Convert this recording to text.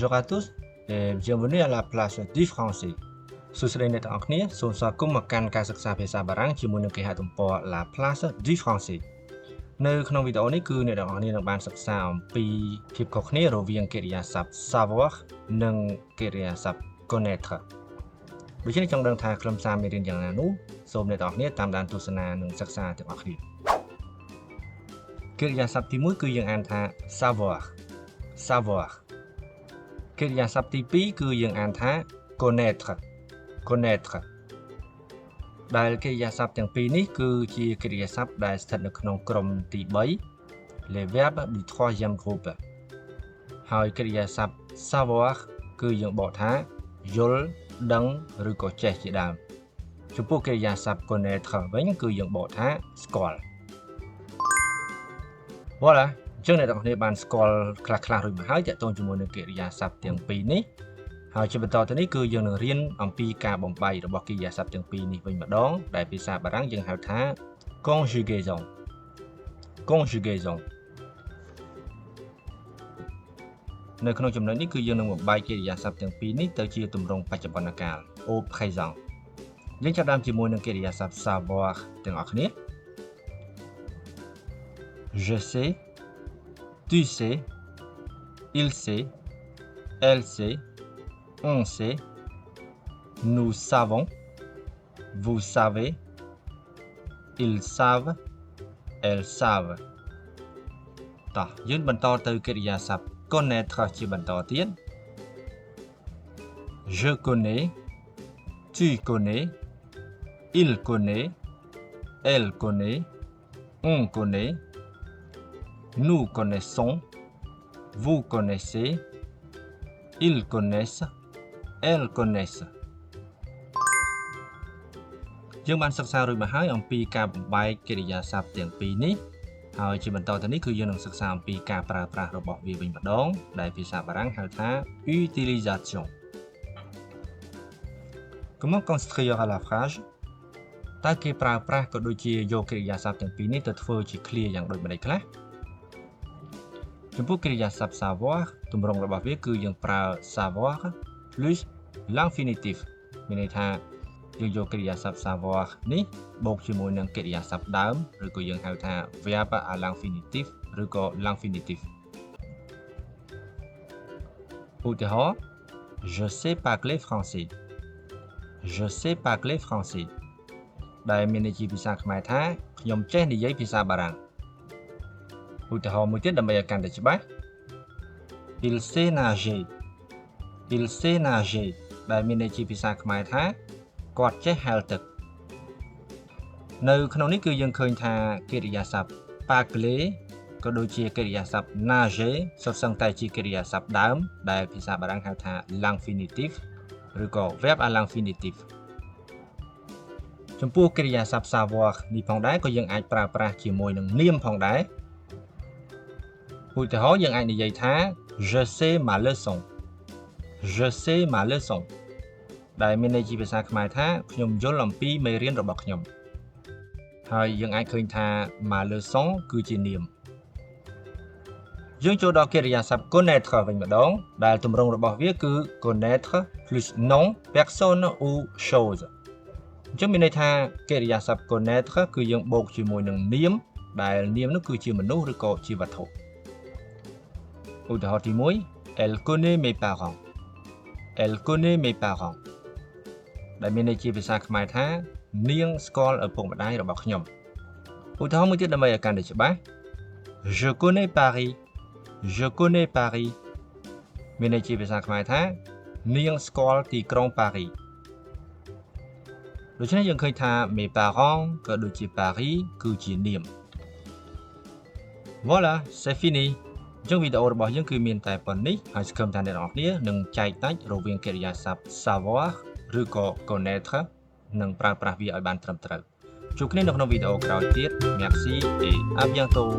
Bonjour à tous et bienvenue à la place du français សួស្តីអ្នកទាំងអស់គ្នាសូមស្វាគមន៍មកកាន់ការសិក្សាភាសាបារាំងជាមួយនឹងគេហទំព័រ La Place du Français នៅក្នុងវីដេអូនេះគឺអ្នកទាំងអស់គ្នានឹងបានសិក្សាអំពីភាពខុសគ្នារវាងកិរិយាសព្ទ savoir និងកិរិយាសព្ទ connaître ដូច្នេះចង់ដឹងថាខ្លឹមសារមេរៀនយ៉ាងណានោះសូមអ្នកទាំងអស់គ្នាតាមដានទស្សនានិងសិក្សាទាំងអស់គ្នាកិរិយាសព្ទទី1គឺយើងអានថា savoir កិរិយាសព្ទទី2គឺយើងអានថា connaître ដែលកិរិយាសព្ទទាំងពីរនេះគឺជាកិរិយាសព្ទដែលស្ថិតនៅក្នុងក្រុមទី3 les verbes du troisième groupe ហើយកិរិយាសព្ទ savoir គឺយើងបកថាយល់ដឹងឬក៏ចេះជាដើមចំពោះកិរិយាសព្ទ connaître វិញគឺយើងបកថាស្គាល់ Voilà អញ្ចឹងអ្នកទាំងគ្នាបានស្គាល់ខ្លះៗរួចមកហើយទាក់ទងជាមួយនឹងកិរិយាសព្ទទាំងពីរនេះហើយជាបន្តទៅនេះគឺយើងនឹងរៀនអំពីការបំបែករបស់កិរិយាសព្ទទាំងពីរនេះវិញម្ដងដែលភាសាបារាំងយើងហៅថា conjugaison នៅក្នុងចំណុចនេះគឺយើងនឹងបំបែកកិរិយាសព្ទទាំងពីរនេះទៅជាទម្រង់បច្ចុប្បន្នកាល au présent យើងចាប់ផ្ដើមជាមួយនឹងកិរិយាសព្ទ savoir ទាំងអស់គ្នា je sais tu sais il sait elle sait on sait nous savons vous savez ils savent elles savent តោះយើងបន្តទៅកិរិយាសព្ទ connaître ជាបន្តទៀត je connais tu connais il connaît elle connaît on connaît nous connaissons vous connaissez ils connaissent elles connaissent យើងបានសិក្សារួចមកហើយអំពីការបំបែកកិរិយាសព្ទទាំងពីរនេះហើយជាបន្តទៅនេះគឺយើងនឹងសិក្សាអំពីការប្រើប្រាស់របស់វាវិញម្ដងដែលភាសាបារាំងហៅថា utilisation comment construire la phrase តើគេប្រើប្រាស់ក៏ដូចជាយកកិរិយាសព្ទទាំងពីរនេះទៅធ្វើជា clear យ៉ាងដូចម្តេចខ្លះចំពោះកិរិយាសព្ទ savoir ទម្រង់របស់វាគឺយើងប្រើ savoir plus l'infinitif មានន័យថាយើងយកកិរិយាសព្ទ savoir នេះបូកជាមួយនឹងកិរិយាសព្ទដើមឬក៏យើងហៅថា verbe à l'infinitif ឬក៏ l'infinitif ឧទាហរណ៍ je sais parler français je sais parler français ដែលមានន័យជាភាសាខ្មែរថាខ្ញុំចេះនិយាយភាសាបារាំងឧទាហរណ៍មួយទៀតដើម្បីឲ្យកាន់តែច្បាស់ il sait nager ដែលមានន័យជាភាសាខ្មែរថាគាត់ចេះហែលទឹកនៅក្នុងនេះគឺយើងឃើញថាកិរិយាសព្ទ parler ក៏ដូចជាកិរិយាសព្ទ nager សុទ្ធសឹងតែជាកិរិយាសព្ទដើមដែលភាសាបារាំងហៅថា l'infinitif ឬក៏ verbe à l'infinitif ចំពោះកិរិយាសព្ទ savoir នេះផងដែរក៏យើងអាចប្រើប្រាស់ជាមួយនឹងនាមផងដែរឧទាហរណ៍យើងអាចនិយាយថា je sais ma leçon ដែលមានន័យជាភាសាខ្មែរថាខ្ញុំយល់អំពីមេរៀនរបស់ខ្ញុំហើយយើងអាចឃើញថា ma leçon គឺជានាមយើងចូលដល់កិរិយាសព្ទ connaître វិញម្ដងដែលទម្រង់របស់វាគឺ connaître plus nom personne ou chose អញ្ចឹងមានន័យថាកិរិយាសព្ទ connaître គឺយើងបូកជាមួយនឹងនាមដែលនាមនោះគឺជាមនុស្សឬក៏ជាវត្ថុឧទាហរណ៍ទី1 elle connaît mes parents ដែលមានន័យជាភាសាខ្មែរថានាងស្គាល់ឪពុកម្ដាយរបស់ខ្ញុំឧទាហរណ៍មួយទៀតដើម្បីឲ្យកាន់តែច្បាស់ je connais Paris មានន័យជាភាសាខ្មែរថានាងស្គាល់ទីក្រុងប៉ារីដូច្នេះយើងឃើញថា mes parents ក៏ដូចជា Paris គឺជានាម Voilà c'est fini អញ្ចឹងវីដេអូរបស់យើងគឺមានតែប៉ុណ្្នេះហើយសង្ឃឹមថាអ្នកនរគ្នានឹងចែកដាច់រវាងកិរិយាសព្ទ savoir ឬក៏ connaître និងប្រើប្រាស់វាឲ្យបានត្រឹមត្រូវជួបគ្នានៅក្នុងវីដេអូក្រោយទៀត Merci et à bientôt